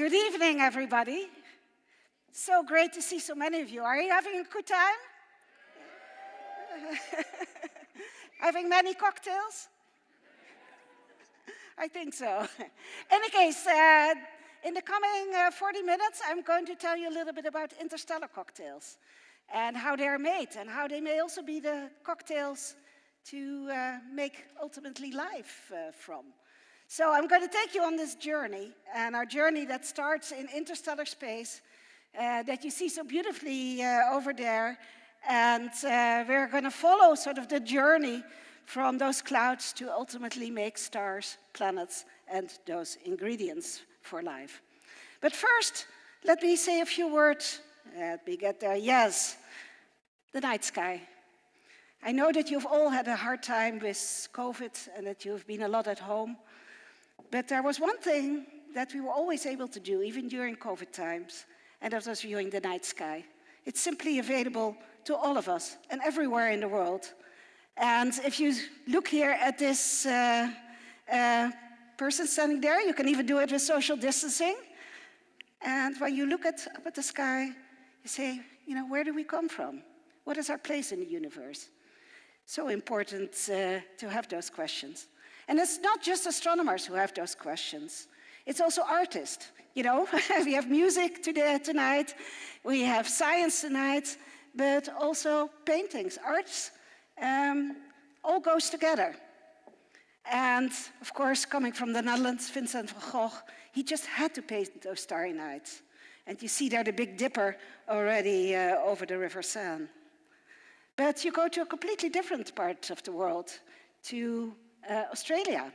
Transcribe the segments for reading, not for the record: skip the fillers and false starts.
Good evening, everybody. So great to see so many of you. Are you having a good time? Having many cocktails? I think so. In any case, in the coming 40 minutes, I'm going to tell you a little bit about interstellar cocktails and how they're made and how they may also be the cocktails to make ultimately life from. So I'm going to take you on this journey, and our journey that starts in interstellar space that you see so beautifully over there, and we're going to follow sort of the journey from those clouds to ultimately make stars, planets, and those ingredients for life. But first, let me say a few words. Let me get there. Yes, the night sky. I know that you've all had a hard time with COVID and that you've been a lot at home. But there was one thing that we were always able to do, even during COVID times, and that was viewing the night sky. It's simply available to all of us and everywhere in the world. And if you look here at this person standing there, you can even do it with social distancing. And when you look up at the sky, you say, you know, where do we come from? What is our place in the universe? So important to have those questions. And it's not just astronomers who have those questions. It's also artists, you know. We have music tonight, we have science tonight, but also paintings, arts, all goes together. And of course, coming from the Netherlands, Vincent van Gogh, he just had to paint those starry nights. And you see there the Big Dipper already over the River Seine. But you go to a completely different part of the world, to Australia.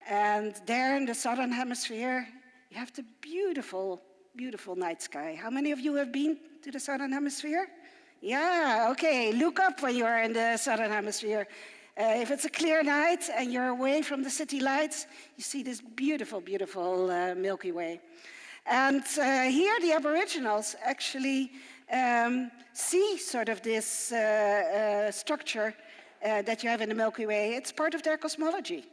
And there in the southern hemisphere, you have the beautiful, beautiful night sky. How many of you have been to the southern hemisphere? Yeah, okay, look up when you're in the southern hemisphere. If it's a clear night and you're away from the city lights, you see this beautiful, beautiful Milky Way. And here the Aboriginals actually see sort of this structure that you have in the Milky Way. It's part of their cosmology.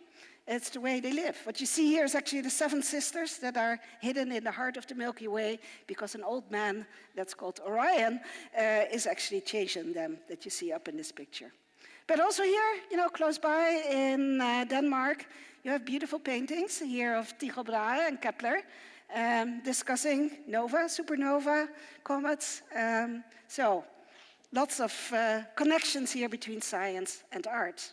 It's the way they live. What you see here is actually the 7 sisters that are hidden in the heart of the Milky Way because an old man that's called Orion is actually chasing them, that you see up in this picture. But also here, you know, close by in Denmark, you have beautiful paintings here of Tycho Brahe and Kepler discussing nova, supernova, comets. So lots of connections here between science and art.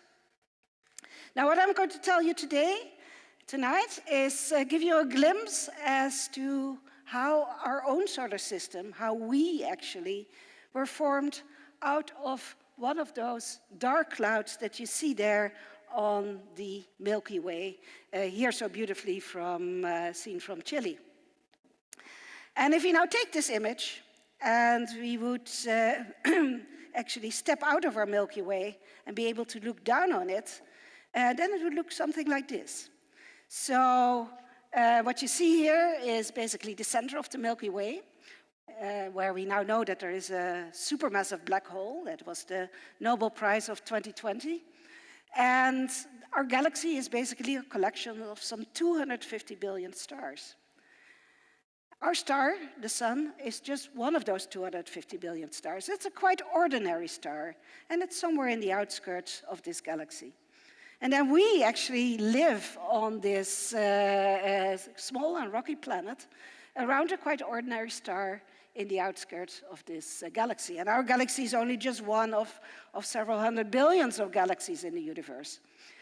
Now, what I'm going to tell you tonight, is give you a glimpse as to how our own solar system, how we actually were formed out of one of those dark clouds that you see there on the Milky Way, here so beautifully seen from Chile. And if we now take this image, and we would actually step out of our Milky Way and be able to look down on it, then it would look something like this. So what you see here is basically the center of the Milky Way, where we now know that there is a supermassive black hole. That was the Nobel Prize of 2020. And our galaxy is basically a collection of some 250 billion stars. Our star, the sun, is just one of those 250 billion stars. It's a quite ordinary star, and it's somewhere in the outskirts of this galaxy. And then we actually live on this small and rocky planet around a quite ordinary star in the outskirts of this galaxy. And our galaxy is only just one of several hundred billions of galaxies in the universe.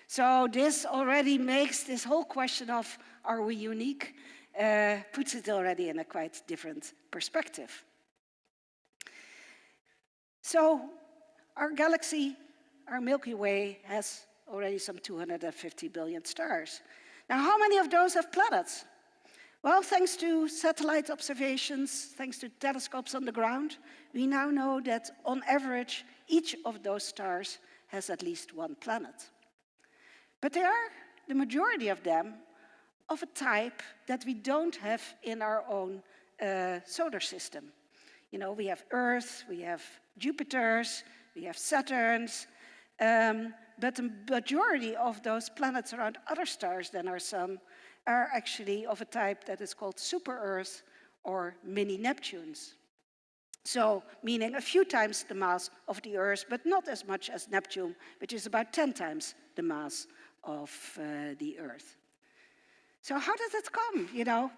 So this already makes this whole question of, are we unique, puts it already in a quite different perspective. So our galaxy, our Milky Way, has already some 250 billion stars. Now, how many of those have planets? Well, thanks to satellite observations, thanks to telescopes on the ground, we now know that on average, each of those stars has at least one planet. But they are, the majority of them, of a type that we don't have in our own solar system. You know, we have Earth, we have Jupiters, we have Saturns, but the majority of those planets around other stars than our sun are actually of a type that is called super-Earths or mini-Neptunes. So, meaning a few times the mass of the Earth, but not as much as Neptune, which is about 10 times the mass of the Earth. So how did it come, you know?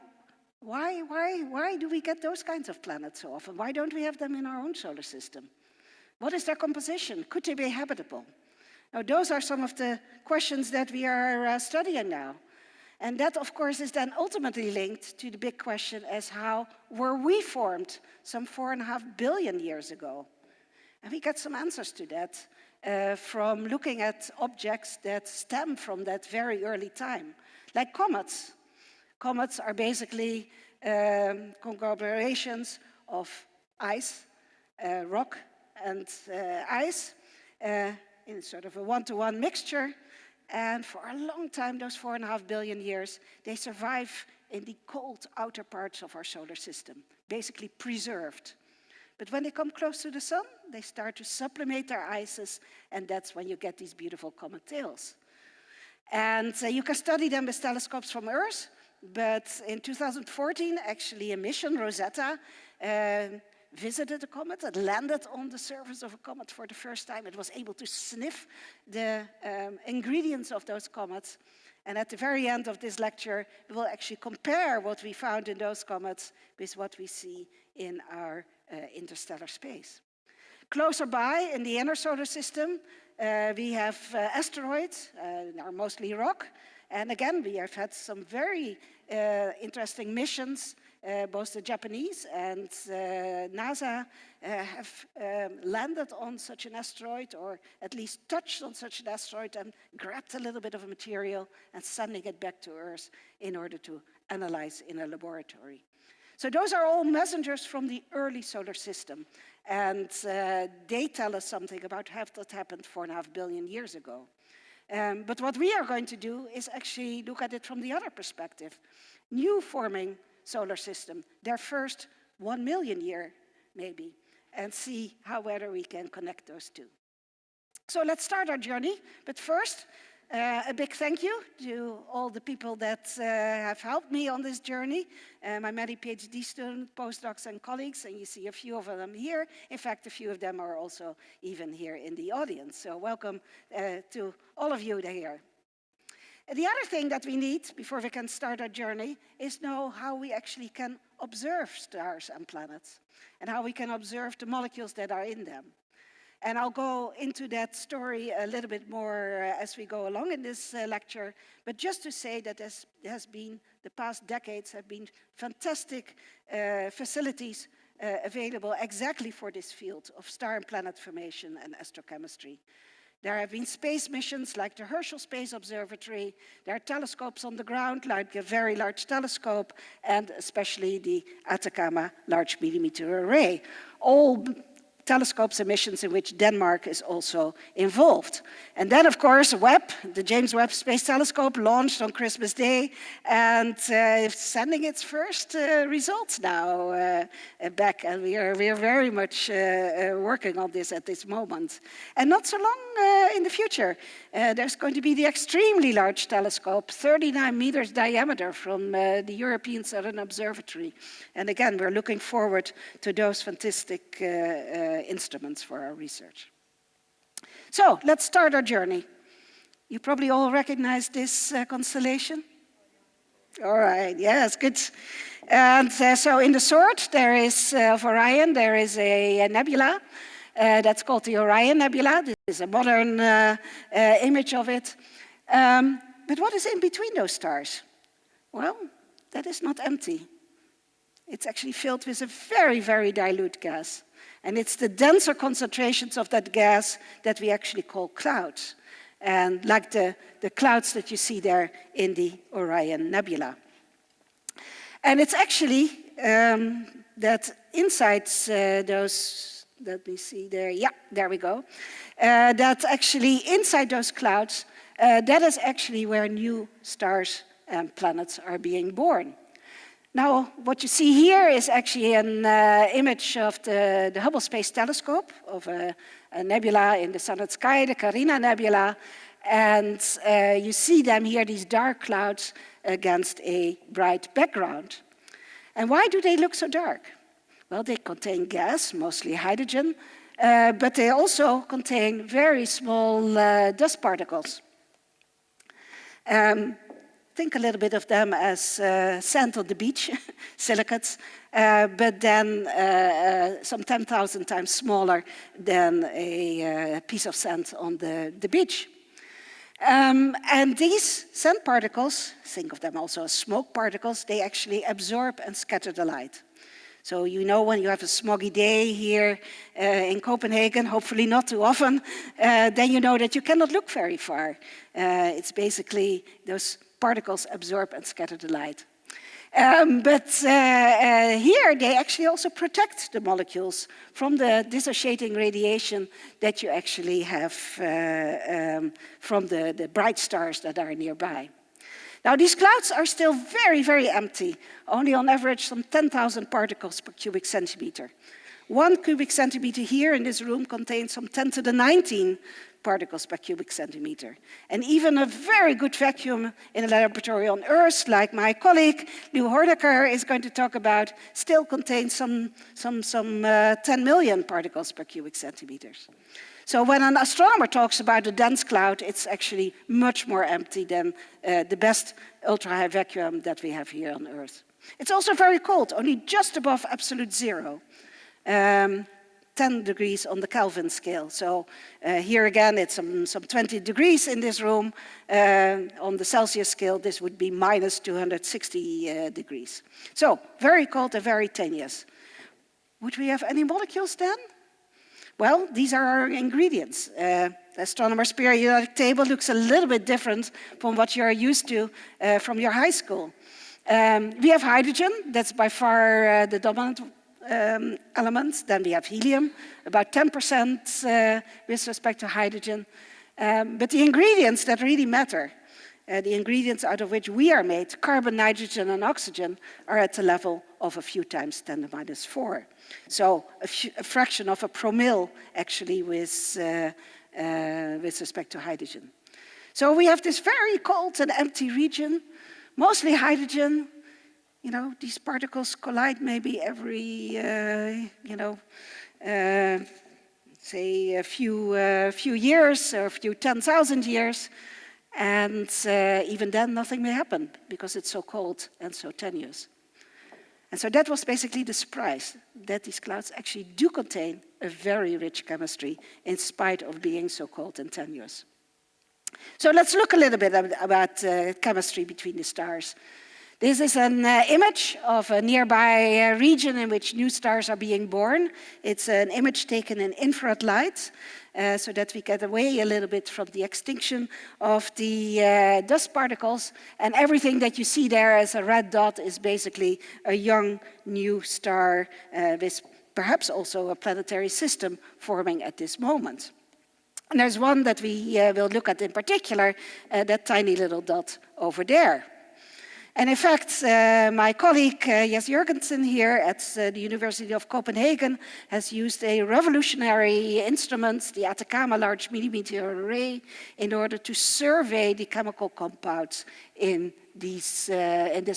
Why do we get those kinds of planets so often? Why don't we have them in our own solar system? What is their composition? Could they be habitable? Now, those are some of the questions that we are studying now. And that, of course, is then ultimately linked to the big question as how were we formed some 4.5 billion years ago? And we get some answers to that from looking at objects that stem from that very early time, like comets. Comets are basically conglomerations of ice, rock and ice in sort of a one-to-one mixture. And for a long time, those 4.5 billion years, they survive in the cold outer parts of our solar system, basically preserved. But when they come close to the sun, they start to sublimate their ices, and that's when you get these beautiful comet tails. And you can study them with telescopes from Earth, but in 2014, actually a mission, Rosetta, visited a comet. It landed on the surface of a comet for the first time. It was able to sniff the ingredients of those comets. And at the very end of this lecture, we will actually compare what we found in those comets with what we see in our interstellar space. Closer by, in the inner solar system, we have asteroids, are mostly rock. And again, we have had some very interesting missions. Both the Japanese and NASA have landed on such an asteroid, or at least touched on such an asteroid and grabbed a little bit of material and sending it back to Earth in order to analyze in a laboratory. So those are all messengers from the early solar system. And they tell us something about how that happened 4.5 billion years ago. But what we are going to do is actually look at it from the other perspective. New forming solar system, their first 1 million year, maybe, and see whether we can connect those two. So let's start our journey, but first, a big thank you to all the people that have helped me on this journey, my many PhD students, postdocs, and colleagues, and you see a few of them here. In fact, a few of them are also even here in the audience, so welcome to all of you here. The other thing that we need before we can start our journey is know how we actually can observe stars and planets and how we can observe the molecules that are in them. And I'll go into that story a little bit more as we go along in this lecture, but just to say that the past decades have been fantastic facilities available exactly for this field of star and planet formation and astrochemistry. There have been space missions like the Herschel Space Observatory. There are telescopes on the ground, like a very large telescope, and especially the Atacama Large Millimeter Array. All telescopes and missions in which Denmark is also involved. And then, of course, Webb, the James Webb Space Telescope, launched on Christmas Day and sending its first results now back. And we are very much working on this at this moment. And not so long in the future, there's going to be the extremely large telescope, 39 meters diameter, from the European Southern Observatory. And again, we're looking forward to those fantastic instruments for our research. So let's start our journey. You probably all recognize this constellation? All right, yes, good. And so in the sword there is of Orion, there is a nebula that's called the Orion Nebula. This is a modern image of it. But what is in between those stars? Well, that is not empty. It's actually filled with a very, very dilute gas. And it's the denser concentrations of that gas that we actually call clouds. And like the clouds that you see there in the Orion Nebula. And it's actually that inside those, let me see there, yeah, there we go. That actually inside those clouds, that is actually where new stars and planets are being born. Now, what you see here is actually an image of the Hubble Space Telescope, of a nebula in the southern sky, the Carina Nebula. And you see them here, these dark clouds, against a bright background. And why do they look so dark? Well, they contain gas, mostly hydrogen, but they also contain very small dust particles. Think a little bit of them as sand on the beach, silicates, but then some 10,000 times smaller than a piece of sand on the beach. And these sand particles, think of them also as smoke particles, they actually absorb and scatter the light. So you know when you have a smoggy day here in Copenhagen, hopefully not too often, then you know that you cannot look very far. It's basically those particles absorb and scatter the light. But here they actually also protect the molecules from the dissociating radiation that you actually have from the bright stars that are nearby. Now these clouds are still very, very empty, only on average some 10,000 particles per cubic centimeter. 1 cubic centimeter here in this room contains some 10 to the 19 particles per cubic centimeter. And even a very good vacuum in a laboratory on Earth, like my colleague Lew Hordaker is going to talk about, still contains some 10 million particles per cubic centimeters. So when an astronomer talks about a dense cloud, it's actually much more empty than the best ultra-high vacuum that we have here on Earth. It's also very cold, only just above absolute zero. 10 degrees on the Kelvin scale. So here again, it's some 20 degrees in this room. On the Celsius scale, this would be minus 260 degrees. So very cold and very tenuous. Would we have any molecules then? Well, these are our ingredients. The astronomer's periodic table looks a little bit different from what you're used to from your high school. We have hydrogen, that's by far the dominant elements. Then we have helium, about 10% with respect to hydrogen. But the ingredients that really matter, the ingredients out of which we are made, carbon, nitrogen, and oxygen, are at the level of a few times 10 to the minus 4. So a fraction of a promille, actually, with respect to hydrogen. So we have this very cold and empty region, mostly hydrogen. You know, these particles collide maybe every, say a few years or a few 10,000 years. And even then, nothing may happen because it's so cold and so tenuous. And so that was basically the surprise, that these clouds actually do contain a very rich chemistry in spite of being so cold and tenuous. So let's look a little bit about chemistry between the stars. This is an image of a nearby region in which new stars are being born. It's an image taken in infrared light, so that we get away a little bit from the extinction of the dust particles. And everything that you see there as a red dot is basically a young new star with perhaps also a planetary system forming at this moment. And there's one that we will look at in particular, that tiny little dot over there. And in fact, my colleague Jes Jurgensen here at the University of Copenhagen has used a revolutionary instrument, the Atacama Large Millimeter Array, in order to survey the chemical compounds in this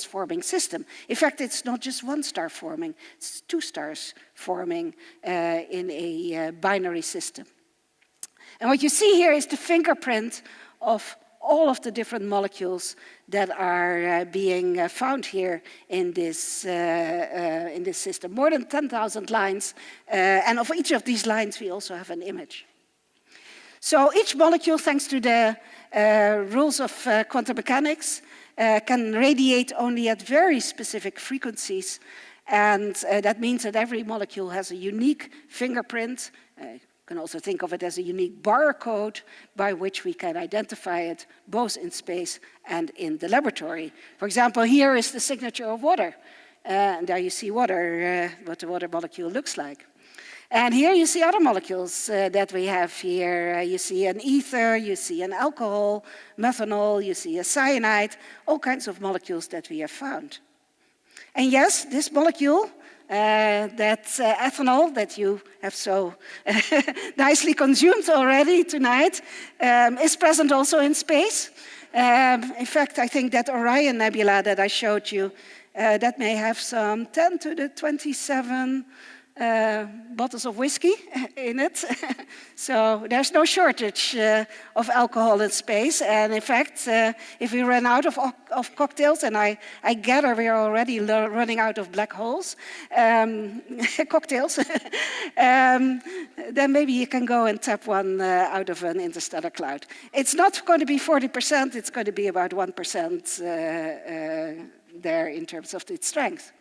forming system. In fact, it's not just one star forming, it's 2 stars forming in a binary system. And what you see here is the fingerprint of all of the different molecules that are being found here in this system. More than 10,000 lines, and of each of these lines we also have an image. So each molecule, thanks to the rules of quantum mechanics, can radiate only at very specific frequencies, and that means that every molecule has a unique fingerprint. You can also think of it as a unique barcode by which we can identify it both in space and in the laboratory. For example, here is the signature of water. And there you see water, what the water molecule looks like. And here you see other molecules that we have here. You see an ether, you see an alcohol, methanol, you see a cyanide, all kinds of molecules that we have found. And yes, this molecule that ethanol that you have so nicely consumed already tonight is present also in space. In fact, I think that Orion Nebula that I showed you, that may have some 10 to the 27 bottles of whiskey in it. So there's no shortage of alcohol in space. And in fact, if we run out of cocktails, and I gather we're already running out of black holes, cocktails, then maybe you can go and tap one out of an interstellar cloud. It's not going to be 40%, it's going to be about 1% there in terms of its strength.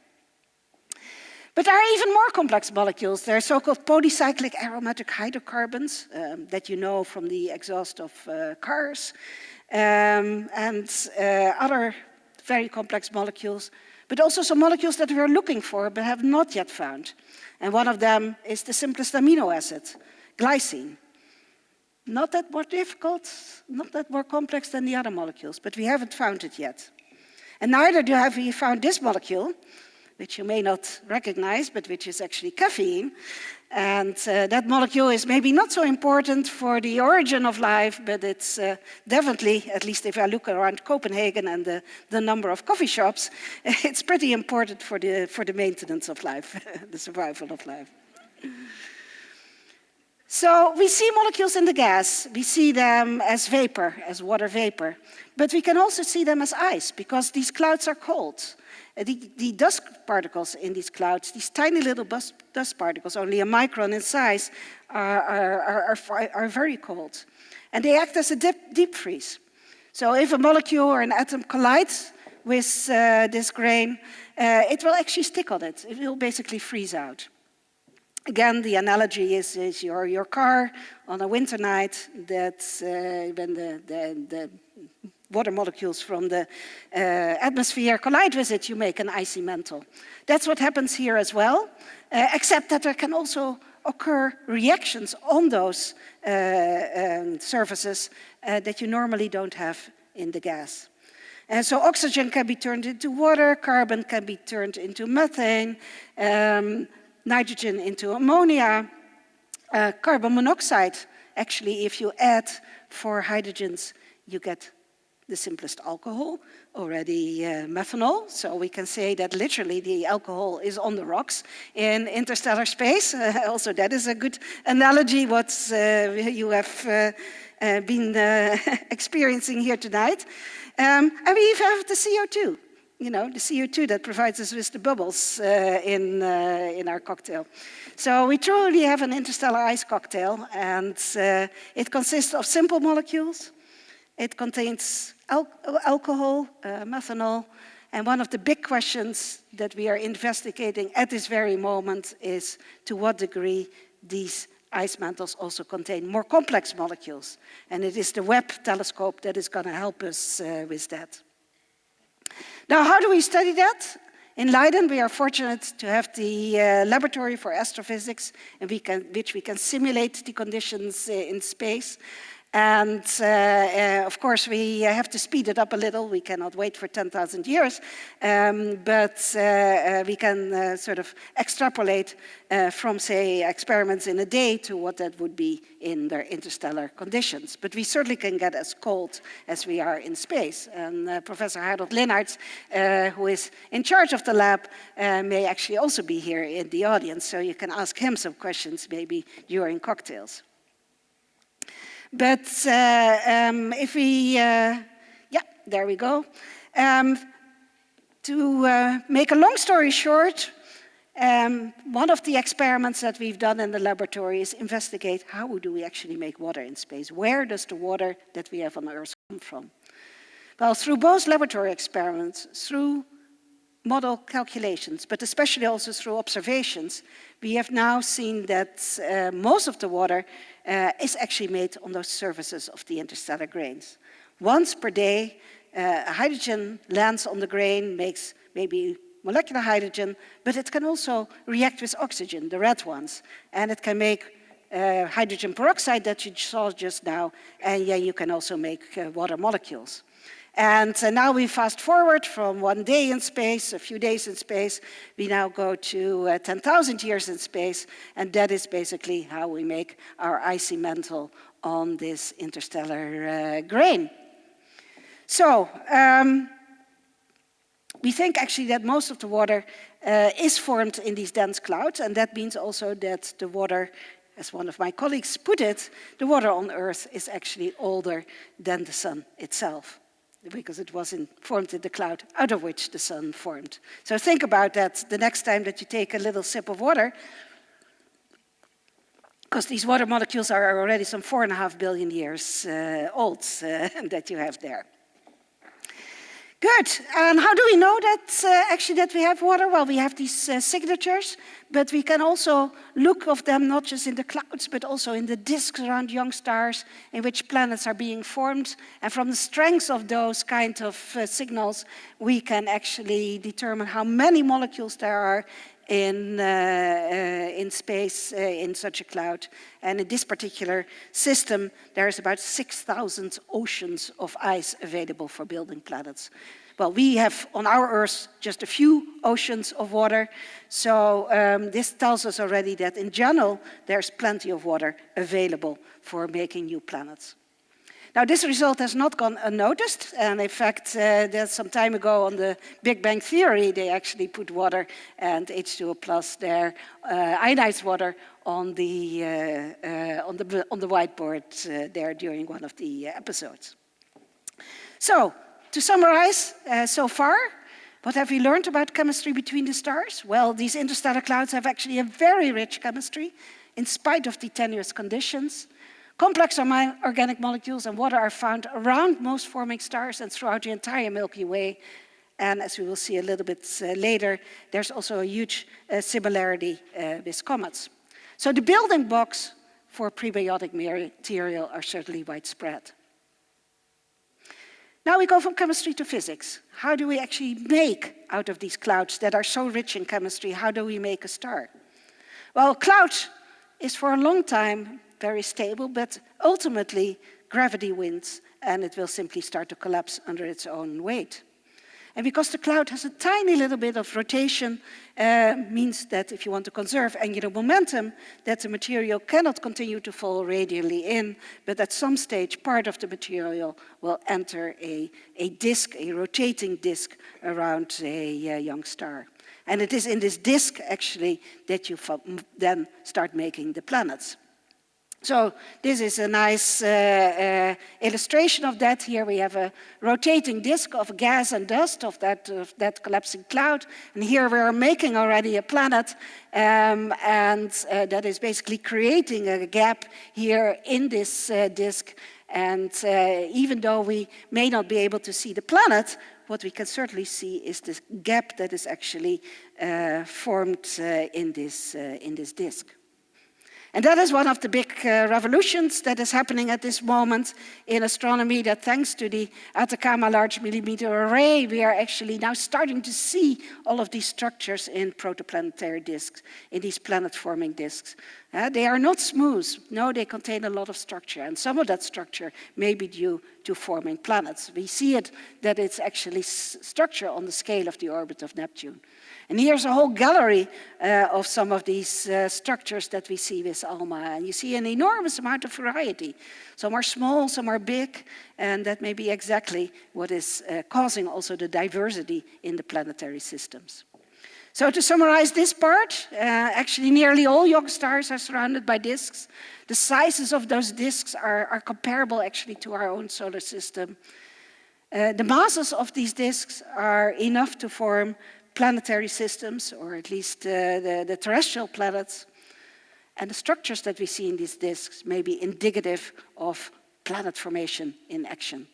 But there are even more complex molecules. There are so-called polycyclic aromatic hydrocarbons that you know from the exhaust of cars, and other very complex molecules, but also some molecules that we are looking for but have not yet found. And one of them is the simplest amino acid, glycine. Not that more difficult, not that more complex than the other molecules, but we haven't found it yet. And neither have we found this molecule, which you may not recognize, but which is actually caffeine. And that molecule is maybe not so important for the origin of life, but it's definitely, at least if I look around Copenhagen and the number of coffee shops, it's pretty important for the maintenance of life, the survival of life. So we see molecules in the gas. We see them as vapor, as water vapor. But we can also see them as ice, because these clouds are cold. The dust particles in these clouds, these tiny little dust particles, only a micron in size, are very cold. And they act as a deep freeze. So if a molecule or an atom collides with this grain, it will actually stick on it. It will basically freeze out. Again, the analogy is your car on a winter night, that's when the water molecules from the atmosphere collide with it, you make an icy mantle. That's what happens here as well, except that there can also occur reactions on those surfaces that you normally don't have in the gas. And so oxygen can be turned into water, carbon can be turned into methane, nitrogen into ammonia, carbon monoxide. Actually, if you add 4 hydrogens, you get the simplest alcohol, already methanol. So we can say that literally the alcohol is on the rocks in interstellar space. Also, that is a good analogy what you have been experiencing here tonight. And we even have the CO2. You know, the CO2 that provides us with the bubbles in our cocktail. So we truly have an interstellar ice cocktail, and it consists of simple molecules. It contains alcohol, methanol, and one of the big questions that we are investigating at this very moment is to what degree these ice mantles also contain more complex molecules. And it is the Webb telescope that is going to help us with that. Now, how do we study that? In Leiden, we are fortunate to have the laboratory for astrophysics, in which we can simulate the conditions in space. And of course, we have to speed it up a little. We cannot wait for 10,000 years, but we can sort of extrapolate from, say, experiments in a day to what that would be in their interstellar conditions. But we certainly can get as cold as we are in space. And Professor Harold Linnaerts, who is in charge of the lab, may actually also be here in the audience, so you can ask him some questions maybe during cocktails. But if we, there we go. To make a long story short, one of the experiments that we've done in the laboratory is investigate how do we actually make water in space? Where does the water that we have on Earth come from? Well, through both laboratory experiments, through model calculations, but especially also through observations, we have now seen that most of the water is actually made on those surfaces of the interstellar grains. Once per day, hydrogen lands on the grain, makes maybe molecular hydrogen, but it can also react with oxygen, the red ones, and it can make hydrogen peroxide that you saw just now, and yeah, you can also make water molecules. And now we fast forward from 1 day in space, a few days in space, we now go to 10,000 years in space, and that is basically how we make our icy mantle on this interstellar grain. So, we think actually that most of the water is formed in these dense clouds, and that means also that the water, as one of my colleagues put it, the water on Earth is actually older than the sun itself, because it was formed in the cloud out of which the sun formed. So think about that the next time that you take a little sip of water, because these water molecules are already some 4.5 billion years old that you have there. Good, and how do we know that actually that we have water? Well, we have these signatures, but we can also look of them not just in the clouds, but also in the disks around young stars in which planets are being formed. And from the strength of those kind of signals, we can actually determine how many molecules there are in space in such a cloud. And in this particular system, there is about 6,000 oceans of ice available for building planets. Well, we have on our Earth just a few oceans of water, so this tells us already that in general there's plenty of water available for making new planets. Now, this result has not gone unnoticed, and in fact, there's some time ago on the Big Bang Theory, they actually put water and H2O plus there, ionized water on the whiteboard there during one of the episodes. So, to summarize so far, what have we learned about chemistry between the stars? Well, these interstellar clouds have actually a very rich chemistry in spite of the tenuous conditions. Complex organic molecules and water are found around most forming stars and throughout the entire Milky Way. And as we will see a little bit later, there's also a huge similarity with comets. So the building blocks for prebiotic material are certainly widespread. Now we go from chemistry to physics. How do we actually make out of these clouds that are so rich in chemistry, how do we make a star? Well, a cloud is for a long time very stable, but ultimately gravity wins and it will simply start to collapse under its own weight. And because the cloud has a tiny little bit of rotation, means that if you want to conserve angular momentum, that the material cannot continue to fall radially in, but at some stage part of the material will enter a disk, a rotating disk around a young star. And it is in this disk actually that you then start making the planets. So this is a nice illustration of that. Here we have a rotating disk of gas and dust of that collapsing cloud. And here we are making already a planet, and that is basically creating a gap here in this disk. And even though we may not be able to see the planet, what we can certainly see is this gap that is actually formed in this disk. And that is one of the big revolutions that is happening at this moment in astronomy, that thanks to the Atacama Large Millimeter Array, we are actually now starting to see all of these structures in protoplanetary disks, in these planet-forming disks. They are not smooth. No, they contain a lot of structure, and some of that structure may be due to forming planets. We see it that it's actually structure on the scale of the orbit of Neptune. And here's a whole gallery of some of these structures that we see with Alma. And you see an enormous amount of variety. Some are small, some are big, and that may be exactly what is causing also the diversity in the planetary systems. So to summarize this part, actually nearly all young stars are surrounded by disks. The sizes of those disks are comparable actually to our own solar system. The masses of these disks are enough to form planetary systems, or at least the terrestrial planets. And the structures that we see in these disks may be indicative of planet formation in action.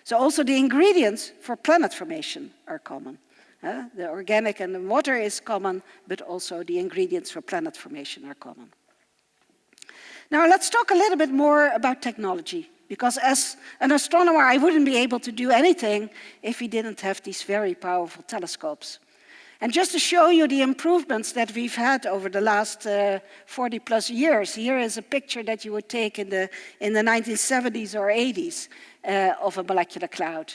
So also the ingredients for planet formation are common. The organic and the water is common, but also the ingredients for planet formation are common. Now let's talk a little bit more about technology, because as an astronomer I wouldn't be able to do anything if we didn't have these very powerful telescopes. And just to show you the improvements that we've had over the last 40 plus years, here is a picture that you would take in the 1970s or 80s of a molecular cloud.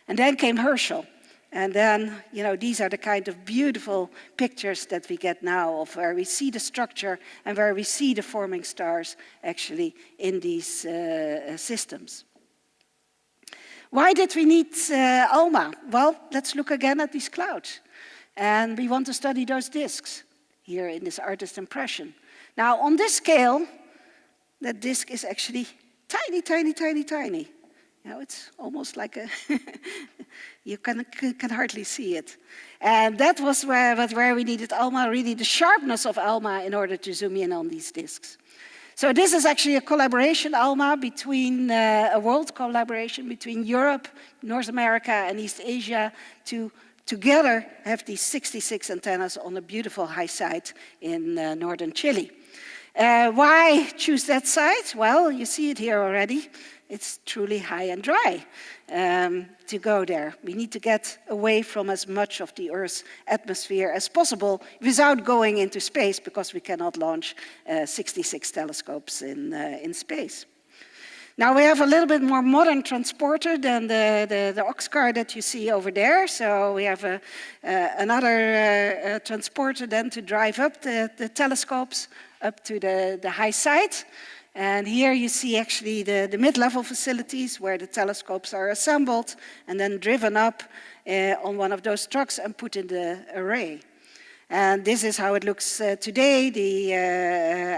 And then came Herschel. And then, these are the kind of beautiful pictures that we get now of where we see the structure and where we see the forming stars actually in these systems. Why did we need Alma? Well, let's look again at these clouds. And we want to study those disks here in this artist impression. Now, on this scale, that disk is actually tiny, tiny, tiny, tiny. It's almost like a, you can hardly see it. And that was where we needed Alma, really the sharpness of Alma in order to zoom in on these disks. So this is actually a collaboration, Alma, between a world collaboration between Europe, North America, and East Asia to together have these 66 antennas on a beautiful high site in northern Chile. Why choose that site? Well, you see it here already. It's truly high and dry to go there. We need to get away from as much of the Earth's atmosphere as possible without going into space, because we cannot launch 66 telescopes in space. Now we have a little bit more modern transporter than the ox car that you see over there. So we have another transporter then to drive up the telescopes up to the high site. And here you see actually the mid-level facilities where the telescopes are assembled and then driven up on one of those trucks and put in the array. And this is how it looks today, the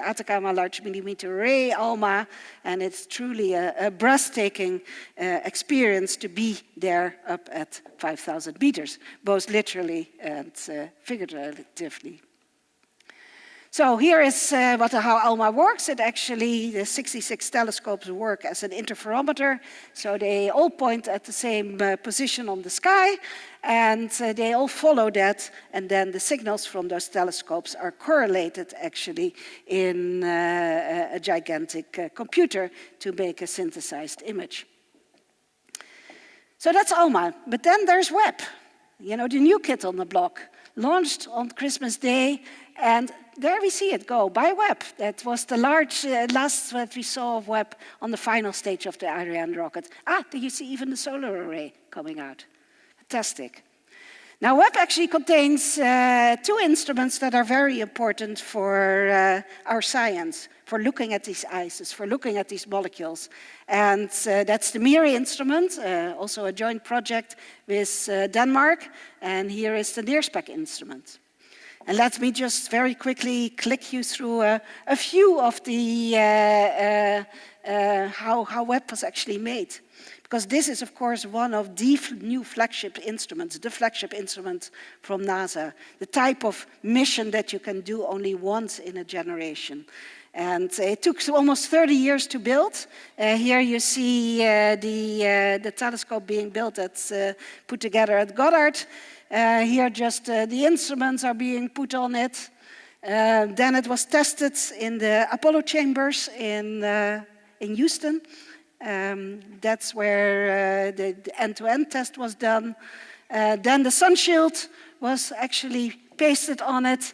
Atacama Large Millimeter Array, ALMA, and it's truly a breathtaking experience to be there up at 5,000 meters, both literally and figuratively. So here is how ALMA works. It actually, the 66 telescopes work as an interferometer. So they all point at the same position on the sky, and they all follow that. And then the signals from those telescopes are correlated actually in a gigantic computer to make a synthesized image. So that's ALMA. But then there's Webb, the new kid on the block, launched on Christmas Day. And there we see it go, by Webb. That was the large last that we saw of Webb on the final stage of the Ariane rocket. There you see even the solar array coming out. Fantastic. Now, Webb actually contains two instruments that are very important for our science, for looking at these ices, for looking at these molecules. And that's the MIRI instrument, also a joint project with Denmark. And here is the NIRSPEC instrument. And let me just very quickly click you through a few of the how Webb was actually made. Because this is, of course, one of the new flagship instruments, the flagship instrument from NASA, the type of mission that you can do only once in a generation. And it took almost 30 years to build. Here you see the telescope being built, put together at Goddard. Here just the instruments are being put on it. Then it was tested in the Apollo chambers in Houston. That's where the end-to-end test was done. Then the sun shield was actually pasted on it,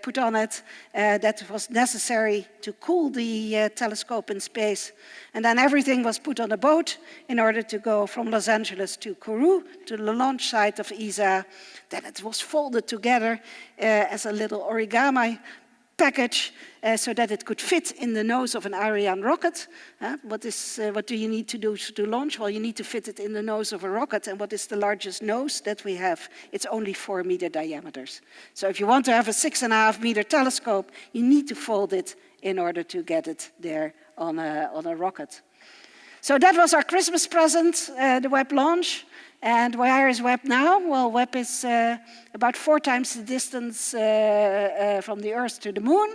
put on it, that was necessary to cool the telescope in space. And then everything was put on a boat in order to go from Los Angeles to Kourou, to the launch site of ESA. Then it was folded together as a little origami package so that it could fit in the nose of an Ariane rocket. What do you need to do to launch? Well, you need to fit it in the nose of a rocket. And what is the largest nose that we have? It's only 4-meter diameters. So if you want to have a 6.5-meter telescope, you need to fold it in order to get it there on a rocket. So that was our Christmas present, the Webb launch. And where is Webb now? Well, Webb is about 4 times the distance from the Earth to the Moon.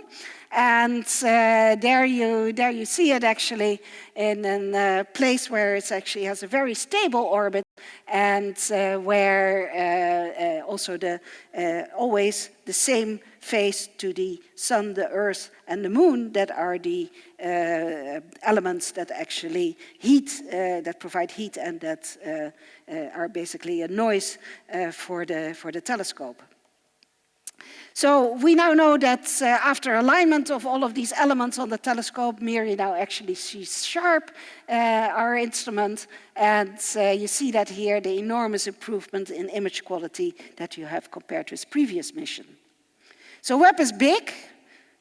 And there you see it actually in a place where it actually has a very stable orbit, and where also always the same face to the Sun, the Earth, and the Moon that are the elements that actually heat, that provide heat, and that are basically a noise for the telescope. So we now know that after alignment of all of these elements on the telescope, Miri now actually sees sharp, our instrument, and you see that here, the enormous improvement in image quality that you have compared with previous mission. So Webb is big.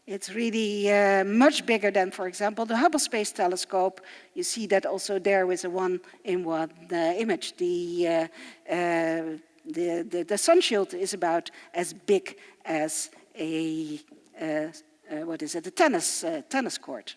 It's really much bigger than, for example, the Hubble Space Telescope. You see that also there with a one-in-one image. The sun shield is about as big as a tennis court.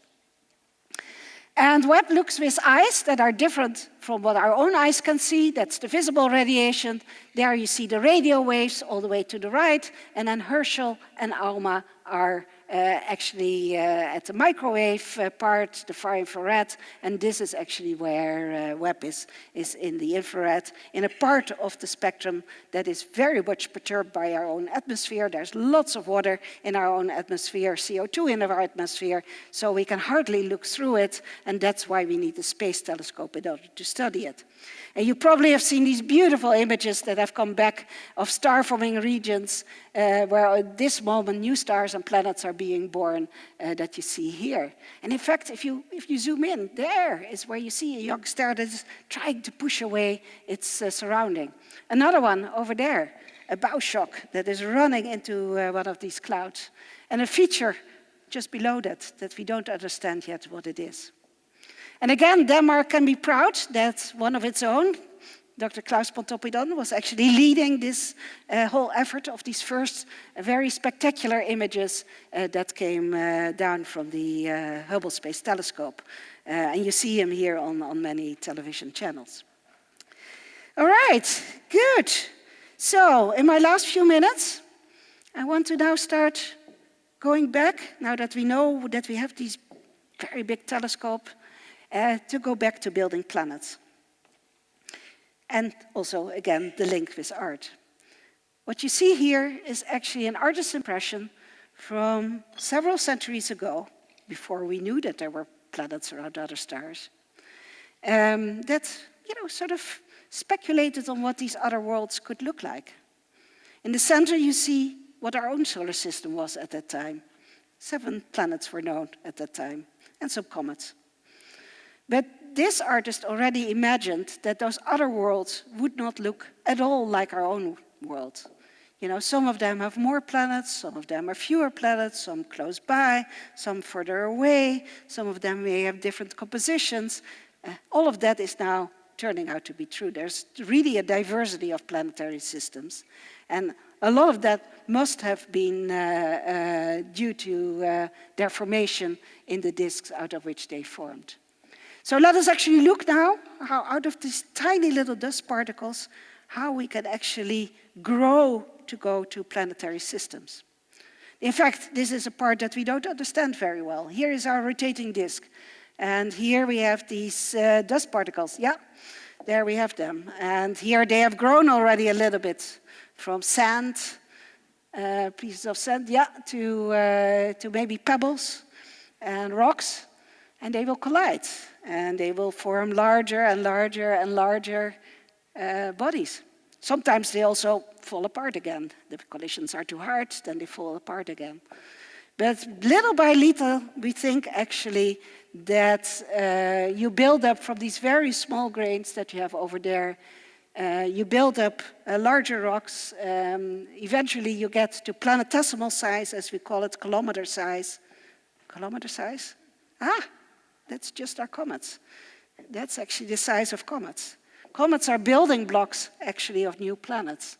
And Webb looks with eyes that are different from what our own eyes can see. That's the visible radiation. There you see the radio waves all the way to the right. And then Herschel and Alma are actually at the microwave part, the far infrared. And this is actually where Webb is in the infrared, in a part of the spectrum that is very much perturbed by our own atmosphere. There's lots of water in our own atmosphere, CO2 in our atmosphere, so we can hardly look through it. And that's why we need a space telescope in order to study it. And you probably have seen these beautiful images that have come back of star-forming regions where at this moment new stars and planets are being born that you see here. And in fact, if you zoom in, there is where you see a young star that is trying to push away its surrounding. Another one over there, a bow shock that is running into one of these clouds. And a feature just below that we don't understand yet what it is. And again, Denmark can be proud that one of its own, Dr. Klaus Pontoppidan, was actually leading this whole effort of these first very spectacular images that came down from the Hubble Space Telescope. And you see him here on many television channels. All right, good. So in my last few minutes, I want to now start going back, now that we know that we have these very big telescope, to go back to building planets. And also, again, the link with art. What you see here is actually an artist's impression from several centuries ago, before we knew that there were planets around other stars, that sort of speculated on what these other worlds could look like. In the center, you see what our own solar system was at that time. 7 planets were known at that time, and some comets. But this artist already imagined that those other worlds would not look at all like our own world. Some of them have more planets, some of them are fewer planets, some close by, some further away, some of them may have different compositions. All of that is now turning out to be true. There's really a diversity of planetary systems. And a lot of that must have been due to their formation in the disks out of which they formed. So let us actually look now how out of these tiny little dust particles, how we can actually grow to go to planetary systems. In fact, this is a part that we don't understand very well. Here is our rotating disk. And here we have these dust particles. Yeah, there we have them. And here they have grown already a little bit from sand, pieces of sand, yeah, to maybe pebbles and rocks. And they will collide. And they will form larger and larger and larger bodies. Sometimes they also fall apart again. The collisions are too hard, then they fall apart again. But little by little, we think actually that you build up from these very small grains that you have over there, you build up larger rocks. Eventually you get to planetesimal size, as we call it, kilometer size. Kilometer size? That's just our comets. That's actually the size of comets. Comets are building blocks, actually, of new planets,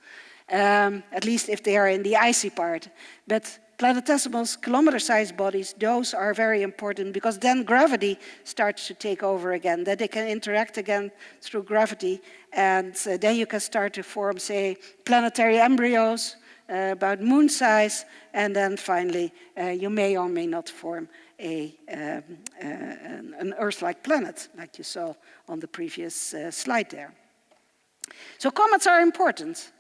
at least if they are in the icy part. But planetesimals, kilometer-sized bodies, those are very important because then gravity starts to take over again, that they can interact again through gravity, and then you can start to form, say, planetary embryos about moon size, and then finally you may or may not form an Earth-like planet, like you saw on the previous slide there. So comets are important,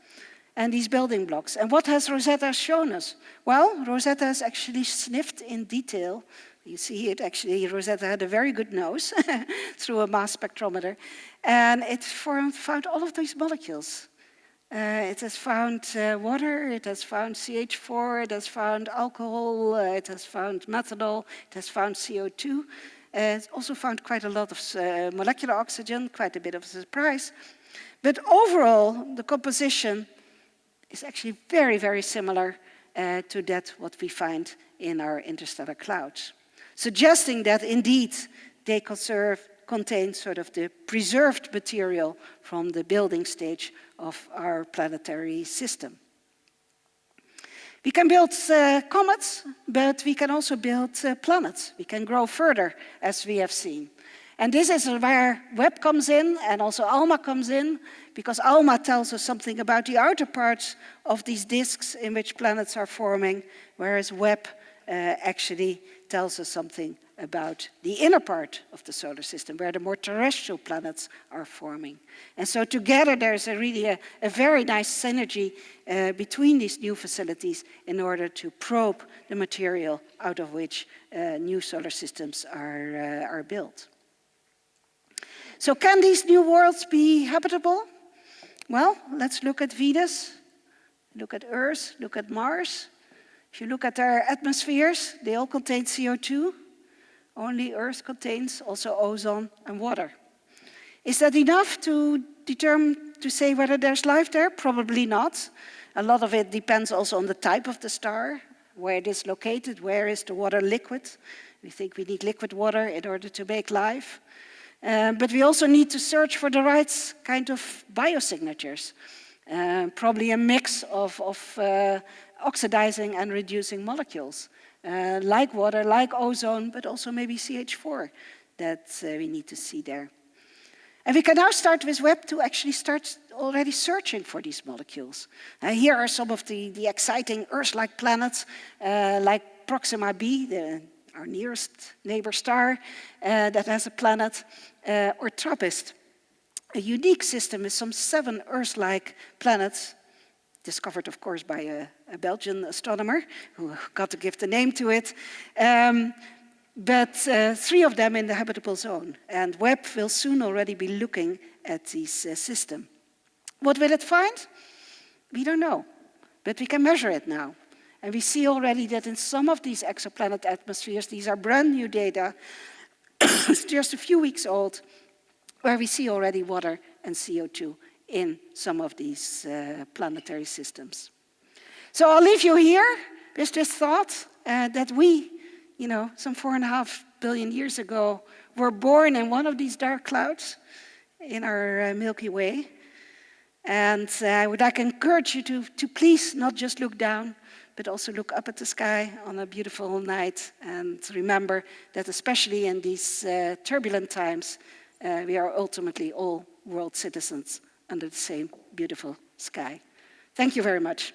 and these building blocks. And what has Rosetta shown us? Well, Rosetta has actually sniffed in detail. You see it actually, Rosetta had a very good nose through a mass spectrometer, and it found all of these molecules. It has found water, it has found CH4, it has found alcohol, it has found methanol, it has found CO2. It's also found quite a lot of molecular oxygen, quite a bit of a surprise. But overall, the composition is actually very, very similar to that what we find in our interstellar clouds, suggesting that indeed they contain sort of the preserved material from the building stage of our planetary system. We can build comets, but we can also build planets. We can grow further, as we have seen. And this is where Webb comes in, and also Alma comes in, because Alma tells us something about the outer parts of these disks in which planets are forming, whereas Webb actually tells us something about the inner part of the solar system, where the more terrestrial planets are forming. And so together there's really a very nice synergy between these new facilities in order to probe the material out of which new solar systems are built. So can these new worlds be habitable? Well, let's look at Venus, look at Earth, look at Mars. If you look at their atmospheres, they all contain CO2. Only Earth contains also ozone and water. Is that enough to say whether there's life there? Probably not. A lot of it depends also on the type of the star, where it is located, where is the water liquid. We think we need liquid water in order to make life. But we also need to search for the right kind of biosignatures. Probably a mix of oxidizing and reducing molecules. Like water, like ozone, but also maybe CH4 that we need to see there. And we can now start with Webb to actually start already searching for these molecules. Here are some of the exciting Earth-like planets, like Proxima b, our nearest neighbor star that has a planet, or TRAPPIST, a unique system with some 7 Earth-like planets, discovered, of course, by a Belgian astronomer who got to give the name to it. But 3 of them in the habitable zone. And Webb will soon already be looking at this system. What will it find? We don't know, but we can measure it now. And we see already that in some of these exoplanet atmospheres, these are brand new data, just a few weeks old, where we see already water and CO2 in some of these planetary systems. So I'll leave you here with this thought that we, some 4.5 billion years ago, were born in one of these dark clouds in our Milky Way. And I would like to encourage you to please not just look down, but also look up at the sky on a beautiful night and remember that especially in these turbulent times, we are ultimately all world citizens under the same beautiful sky. Thank you very much.